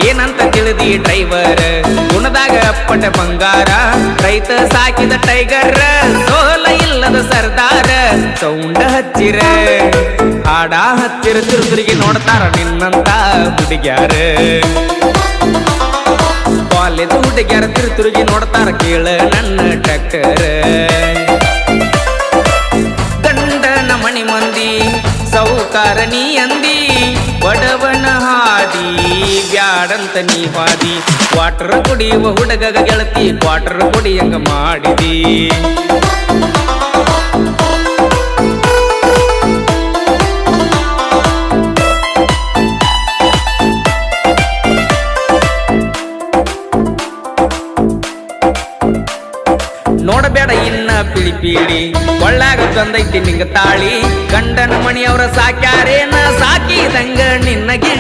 ಏನಂತ ತಿಳಿದಿ ಡ್ರೈವರ್ ಗುಣದಾಗ ಅಪ್ಪಟ ಬಂಗಾರ ರೈತ ಸಾಕಿದ ಟೈಗರ್ ಸೋಲ ಇಲ್ಲದ ಸರ್ದಾರ ಸೌಂಡ ಹಚ್ಚಿರ ಹಾಡ ಹಚ್ಚಿರ ತಿರುತಿರುಗಿ ನೋಡ್ತಾರ ನಿನ್ನಂತ ಹುಡುಗ್ಯಾರ ಕಾಲೇಜ್ ಹುಡುಗ್ಯಾರ ತಿರುತಿರುಗಿ ನೋಡ್ತಾರ ಕೇಳ ನನ್ನ ಟ್ರ್ಯಾಕ್ಟರ್ ಗಂಡನ ಮಣಿ ಮಂದಿ ಸೌಕಾರ ನೀ ಅಂದಿ ಬಡವನ ಹಾದಿ ಬ್ಯಾಡಂತ ನೀ ಹಾದಿ ವಾಟರ್ ಕುಡಿಯುವ ಹುಡುಗಗ ಗೆಳತಿ ಕ್ವಾಟರ್ ಕುಡಿಯಂಗ ಮಾಡಿದಿ ನೋಡಬೇಡ ಇನ್ನ ಪಿಳಿ ಪೀಳಿ ಕೊಳ್ಳಾಗ ತಂದೈತಿ ನಿಂಗ ತಾಳಿ ಗಂಡನ ಮಣಿಯವರ ಸಾಕ್ಯಾರೇನ ಸಾಕಿದಂಗ ನಿನ್ನ ಗಿಳಿ